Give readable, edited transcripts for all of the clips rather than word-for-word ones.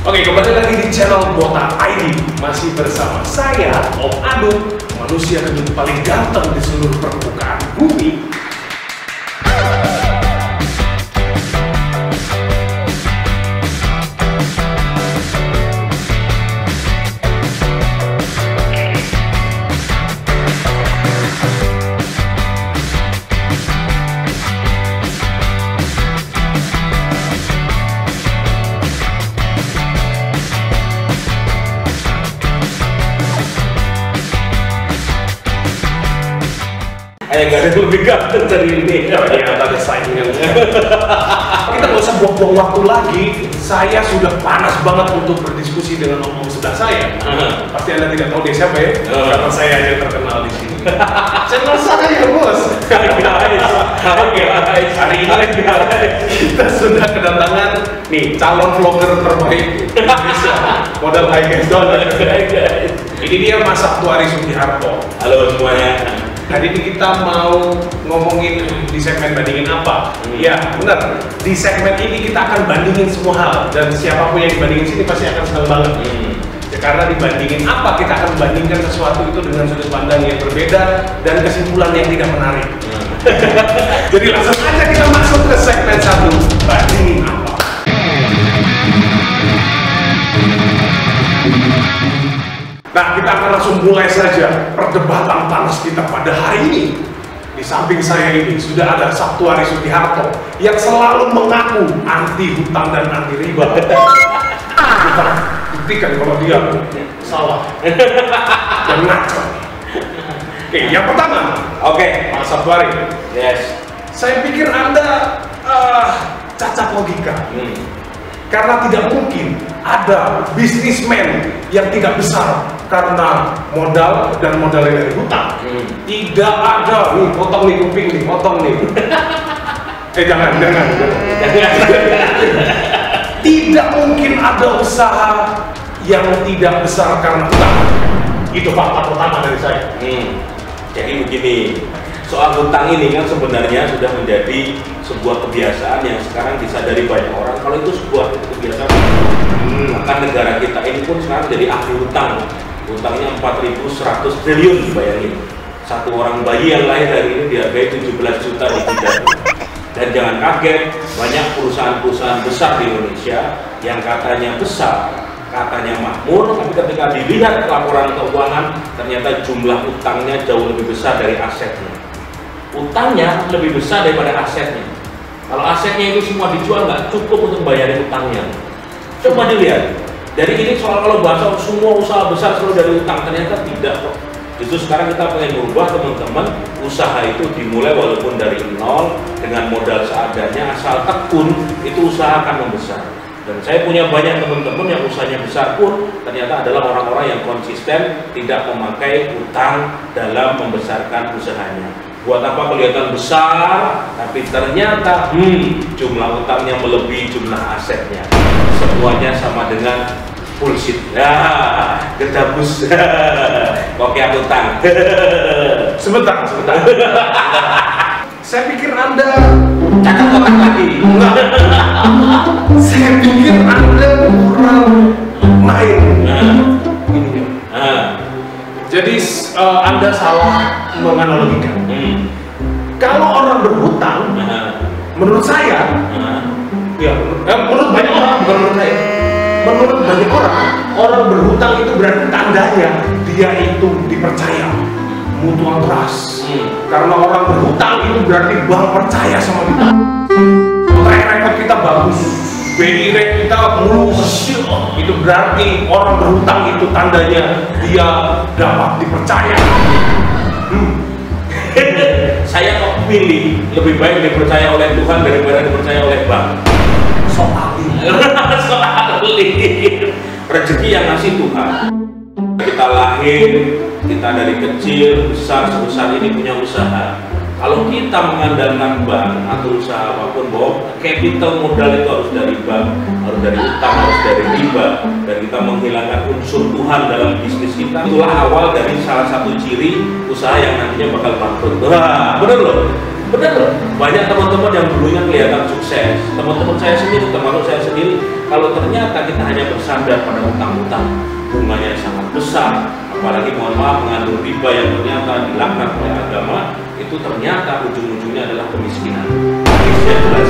Oke, kembali lagi di channel Botak ID. Masih bersama saya, Om Adu, manusia gendut paling ganteng di seluruh permukaan bumi. Nggak ada yang lebih ganteng dari ini. Ternyata ada saingan. Kita nggak usah buang-buang waktu lagi. Saya sudah panas banget untuk berdiskusi dengan om-om sebelah saya. Pasti Anda tidak tahu dia siapa ya? Karena saya yang terkenal di sini. Channel saya bos. Hari ini kita sudah kedatangan nih calon vlogger terbaik Indonesia. Modal high guys doang. Ini dia Mas Sabtu Aris Sugiharto. Halo semuanya. Hari ini kita mau ngomongin di segmen bandingin apa? Ya, benar. Di segmen ini kita akan bandingin semua hal, dan siapapun yang dibandingin sini pasti akan senang banget. Ya, karena dibandingin apa, kita akan bandingkan sesuatu itu dengan sudut pandang yang berbeda dan kesimpulan yang tidak menarik. Jadi langsung aja kita masuk ke segmen 1, bandingin apa? Nah, kita akan langsung mulai saja perdebatan panas kita pada hari ini. Di samping saya ini sudah ada Sabtu Aris Sugiharto yang selalu mengaku anti hutang dan anti riba. Kita buktikan kalau dia salah dan ngaco. Oke, yang pertama. Oke, Mas Sabtu Aris. yes. Saya pikir Anda cacat logika. Karena tidak mungkin ada bisnismen yang tidak besar karena modal dan modalnya dari hutang. Tidak ada. Nih, potong nih kuping nih, potong nih. Jangan. Tidak mungkin ada usaha yang tidak besar karena hutang. Itu fakta pertama dari saya. Jadi begini, soal hutang ini kan sebenarnya sudah menjadi sebuah kebiasaan yang sekarang disadari banyak orang kalau itu sebuah kebiasaan. Maka negara kita ini pun sekarang jadi ahli hutang. Hutangnya 4.100 triliun, bayangin. Satu orang bayi yang lahir hari ini dihargai 17 juta di bidang. Dan jangan kaget, banyak perusahaan-perusahaan besar di Indonesia yang katanya besar, katanya makmur, tapi ketika dilihat laporan keuangan, ternyata jumlah utangnya jauh lebih besar dari asetnya. Utangnya lebih besar daripada asetnya. Kalau asetnya itu semua dijual, nggak cukup untuk membayar utangnya. Coba dilihat. Dari ini soal kalau bahasa semua usaha besar selalu dari utang, ternyata tidak kok. Justru sekarang kita pengen merubah teman-teman, usaha itu dimulai walaupun dari nol dengan modal seadanya, asal tekun itu usaha akan membesar. Dan saya punya banyak teman-teman yang usahanya besar pun ternyata adalah orang-orang yang konsisten tidak memakai utang dalam membesarkan usahanya. Buat apa kelihatan besar, tapi ternyata jumlah utangnya melebihi jumlah asetnya. Semuanya sama dengan bullshit. Gedabus. Oke, utang. Sebentar. Saya pikir Anda catat otak lagi. enggak. Saya pikir Anda kurang main. Jadi Anda salah menganalogikan. Kalau orang berhutang, menurut saya, ya, menurut banyak orang, bukan menurut saya. Menurut banyak orang berhutang itu berarti tandanya dia itu dipercaya, mutual trust. Karena orang berhutang itu berarti bank percaya sama kita. Track record kita bagus, BI rate kita mulus. Itu berarti orang berhutang itu tandanya dia dapat dipercaya. Saya kok pilih lebih baik dipercaya oleh Tuhan daripada dipercaya oleh bank. Soal rezeki yang ngasih Tuhan. Kita lahir, kita dari kecil besar sebesar ini punya usaha. Kalau kita mengandalkan bank atau usaha apapun, bahwa capital modal itu harus dari bank, harus dari utang, harus dari riba, dan kita menghilangkan unsur unsur Tuhan dalam bisnis kita, itulah awal dari salah satu ciri usaha yang nantinya bakal bangkrut. Wah, bener loh. Bener loh, banyak teman-teman yang dulunya kelihatan sukses, teman-teman saya sendiri, termasuk saya sendiri, kalau ternyata kita hanya bersandar pada utang-utang, bunganya sangat besar, apalagi mohon maaf mengandung riba yang ternyata dilaknat oleh agama, itu ternyata ujung-ujungnya adalah kemiskinan. Hadisnya jelas,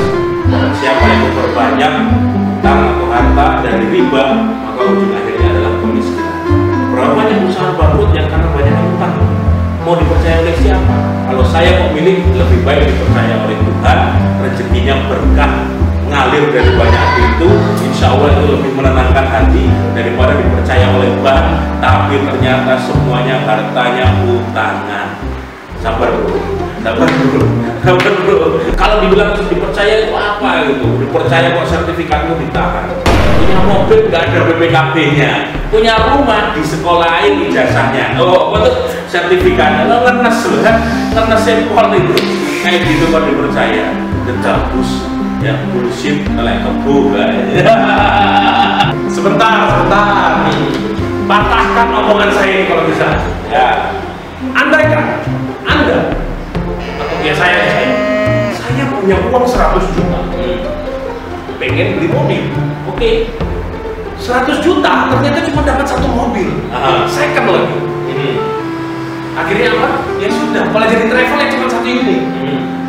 siapa yang memperbanyak utang atau harta dari riba, maka ujung akhirnya adalah kemiskinan. Berapa banyak usaha bangkrut yang karena banyak utang? Mau dipercaya oleh siapa? Kalau saya memilih lebih baik dipercaya oleh Tuhan, rezekinya berkah ngalir dari banyak pintu, insya Allah itu lebih menenangkan hati daripada dipercaya oleh bank, tapi ternyata semuanya hartanya utangan. Sabar bro, sabar bro, sabar bro. Kalau dibilang dipercaya itu apa gitu? Dipercaya kok sertifikatmu ditahan. Punya mobil nggak ada BPKB-nya, punya rumah di sekolahin ijazahnya. Oh, betul sertifikatnya lo ngenes loh, ngenes sempol itu. Kayak gitu kok dipercaya. Degabus, ya bullshit, melek kebu. Sebentar. Patahkan omongan saya ini kalau bisa. Ya. Andaikan Anda atau ya saya punya uang 100 juta, pengen beli mobil. Oke, 100 juta ternyata cuma dapat satu mobil, second lagi. Akhirnya apa? Ya sudah, malah jadi travel yang cuma satu unit.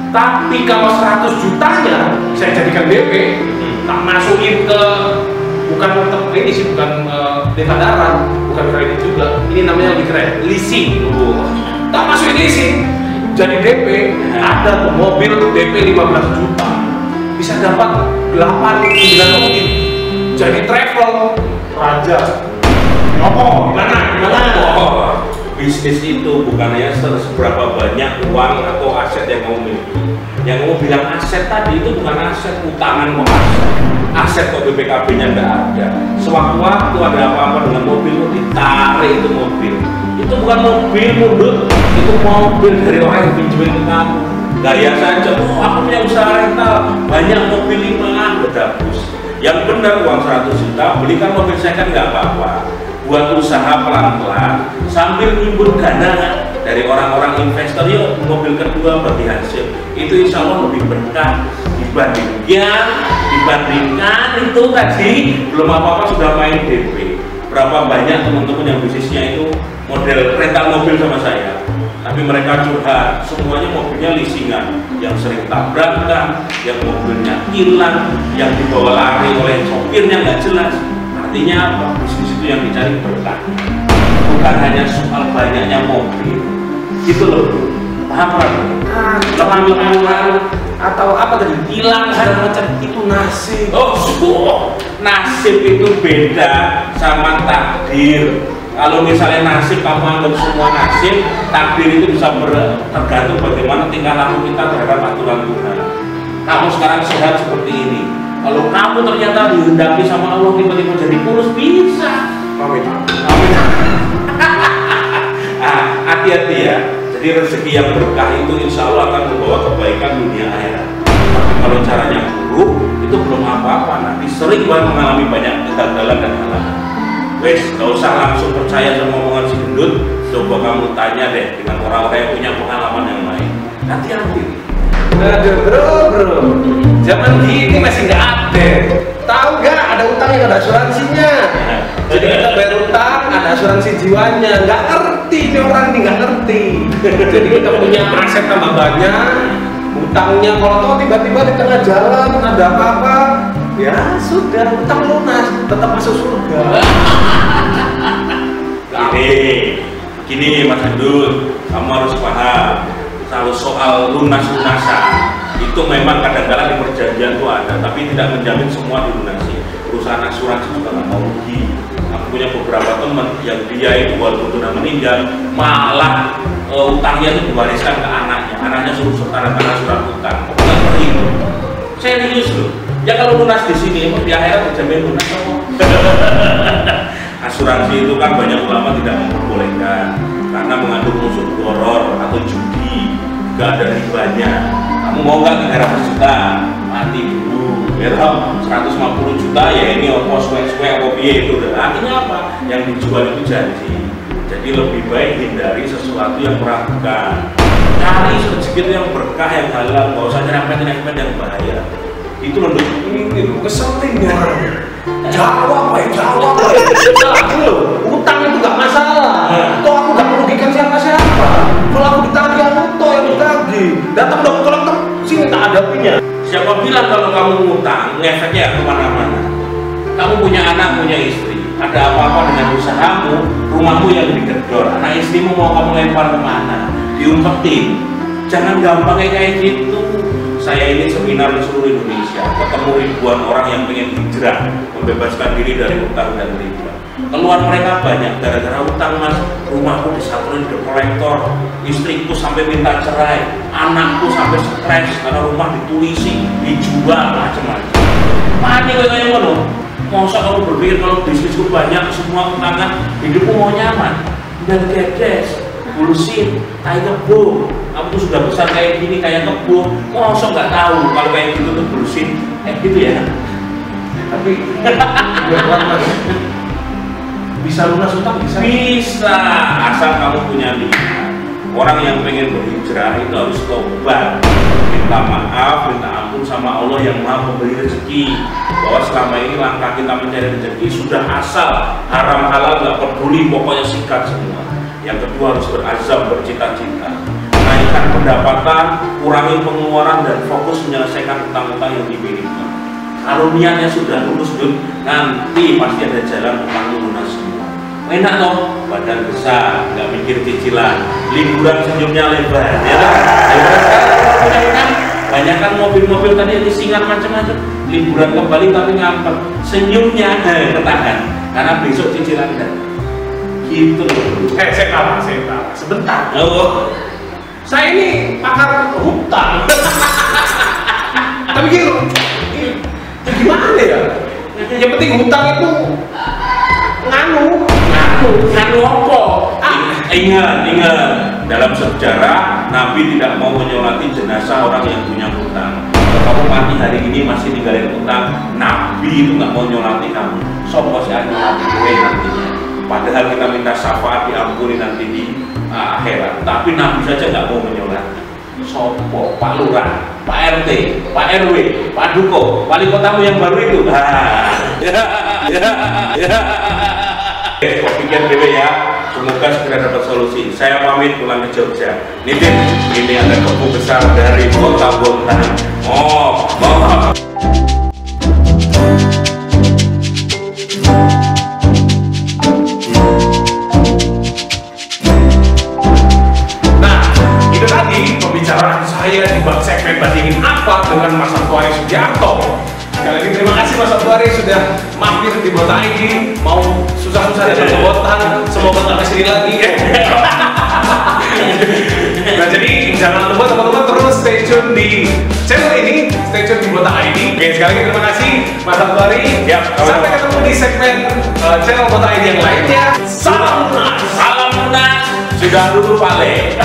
Tapi kalau 100 jutanya saya jadikan DP, tak masukin ke bukan ini sih, bukan dana darat, bukan kredit juga. Ini namanya lebih keren, leasing. Tak masukin leasing, jadi DP, ada tuh mobil DP 15 juta, bisa dapat 8-9 mobil. Jadi travel raja. Gimana? Bisnis itu bukannya seberapa banyak uang atau aset yang kamu miliki. Yang kamu bilang aset tadi itu bukan aset, utangan kok aset. Aset kok BPKB-nya nggak ada. Sewaktu-waktu ada apa-apa dengan mobil itu ditarik itu mobil. Itu bukan mobil mundur, itu mobil dari orang yang pinjemin ke kamu. Gaya saja, aku punya usaha rental, banyak mobil 5 bedabus. Yang benar uang 100 juta, belikan mobil second nggak apa-apa. Buat usaha pelan-pelan sambil nimbun dana dari orang-orang investor, yuk mobil kedua bagi hasil. Itu insya Allah lebih berkah dibandingkan itu tadi belum apa-apa sudah main DP. Berapa banyak teman-teman yang bisnisnya itu model rental mobil sama saya, tapi mereka curhat, semuanya mobilnya leasingan, yang sering tabrakan, yang mobilnya hilang, yang dibawa lari oleh sopirnya nggak jelas. Artinya apa? Bisnis itu yang dicari berkah, bukan hanya soal banyaknya mobil. Gitu loh bro, paham kan? Atau apa tadi? Hilang segala macam, itu nasib. Nasib itu beda sama takdir. Kalau misalnya nasib kamu anggap semua nasib, takdir itu bisa tergantung bagaimana tingkah laku kita terhadap aturan Tuhan. Kamu sekarang sehat seperti ini, kalau kamu ternyata dihendaki sama Allah tiba-tiba jadi kurus, bisa. Amin. Hati-hati ya. Jadi rezeki yang berkah itu insya Allah akan membawa kebaikan dunia akhirat. Tapi kalau caranya buruk, itu belum apa-apa. Nanti sering banget mengalami banyak kegagalan dan halangan. Wes, gak usah langsung percaya sama omongan si gendut. Coba kamu tanya deh dengan orang-orang yang punya pengalaman yang lain. Hati-hati. Aduh bro, zaman gini masih nggak update. Tahu nggak ada utang yang ada asuransinya? Jadi kita bayar utang, ada asuransi jiwanya. Nggak ngerti ini orang ini, nggak ngerti. Jadi kita punya aset tambah banyak, utangnya kalau tahu tiba-tiba di tengah jalan ada apa-apa, ya sudah utang lunas, tetap masuk surga. Gini Mas Gendut, kamu harus paham. Kalau soal lunas-lunasan itu memang kadang-kadang di perjanjian itu ada, tapi tidak menjamin semua dilunasi. Perusahaan asuransi juga nggak mau rugi. Aku punya beberapa teman yang dia itu walaupun sudah meninggal, malah utangnya itu diwariskan ke anaknya. Anaknya suruh tanda tangan surat utang. Bukan begitu. Serius loh. Ya kalau lunas di sini, emang di akhirat dijamin lunas kok. Asuransi itu kan banyak ulama tidak memperbolehkan karena mengandung unsur horor atau judi, nggak ada ribanya. Kamu mau nggak 300 juta? Mati dulu. ya toh 150 juta ya ini apa suwe-suwe apa piye itu. Artinya apa? Yang dijual itu janji. Jadi lebih baik hindari sesuatu yang meragukan. Cari rezeki yang berkah, yang halal, nggak usah nyerempet-nyerempet yang bahaya. Itu loh, ini keseling orang. Jawab Jawab utang itu gak masalah. Toh aku gak merugikan siapa-siapa. Kalau aku ditagih, aku toh yang ditagih. Datang dokter sini tak hadapinya. Siapa bilang kalau kamu ngutang, ngefeknya kemana-mana? Kamu punya anak, punya istri, ada apa-apa dengan usahamu, rumahmu yang digedor, anak istrimu mau kamu lempar kemana? Diumpetin. Jangan gampang kayak gitu. Saya ini seminar di seluruh Indonesia, ketemu ribuan orang yang pengen hijrah, membebaskan diri dari utang dan riba. Keluhan mereka banyak gara-gara utang, mas. Rumahku disatuin debt collector, istriku sampai minta cerai, anakku sampai stres karena rumah ditulisi, dijual, macam-macam. Panik kayak ngono. Masa kamu berpikir kalau bisnisku banyak, semua utangan, hidupku mau nyaman? Dan gedes, bullshit, kayak kebo. Kamu tuh sudah besar kayak gini, kayak kebo. Masa nggak tahu kalau kayak gitu tuh bullshit? Gitu ya. Tapi bisa lunas utang bisa? Bisa, asal kamu punya niat. Orang yang pengen berhijrah itu harus tobat, minta maaf, minta ampun sama Allah yang Maha Pemberi rezeki. Bahwa selama ini langkah kita mencari rezeki sudah asal, haram halal nggak peduli, pokoknya sikat semua. Yang kedua harus berazam, bercita-cita, naikkan pendapatan, kurangi pengeluaran dan fokus menyelesaikan utang-utang yang dimiliki. Kalau niatnya sudah lurus, nanti pasti ada jalan utang lunas semua. Enak toh, badan besar, nggak mikir cicilan, liburan senyumnya lebar, ya kan? Banyak kan mobil-mobil tadi yang disingat macam-macam, liburan ke Bali tapi ngambek, senyumnya ketahan, karena besok cicilan dan gitu loh. Saya kalah, sebentar. Oh. Saya ini pakar hutang. Tapi gitu, gimana ya? Yang penting hutang itu nganu apa? Ingat, dalam sejarah Nabi tidak mau menyolati jenazah orang yang punya hutang. Kalau kamu mati hari ini masih ninggalin hutang, Nabi itu nggak mau nyolati kamu. Sopo sih nyolati gue nantinya. Padahal kita minta syafaat diampuni nanti di akhirat. Tapi Nabi saja nggak mau menyolati. Sopo, Pak Lurah, Pak RT, Pak RW, Pak Duko, wali kotamu yang baru itu. Kok pikir dewe ya, semoga segera dapat solusi. Saya pamit pulang ke Jogja. Nitip, ini ada kebun besar dari kota Bontang. Oh. Nah, itu tadi pembicaraan saya di bab segmen bandingin apa dengan Mas Antuari Sugiarto. Sekali lagi terima kasih Mas Antuari sudah mampir di Bontang ini, mau susah-susah datang ke Bontang, semoga nggak kesini lagi. Nah jadi jangan lupa teman-teman terus stay tune di channel ini, stay tune di Bontang ID. Oke, sekali lagi terima kasih Mas Antuari. Sampai ketemu di segmen channel Bontang ID yang lainnya. Salam lunas, Sudah dulu Pale.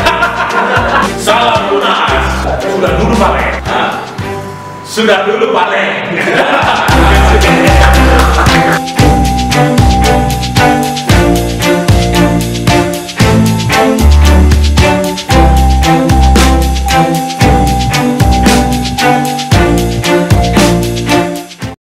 salam lunas, sudah dulu Pale. Sudah dulu Pale.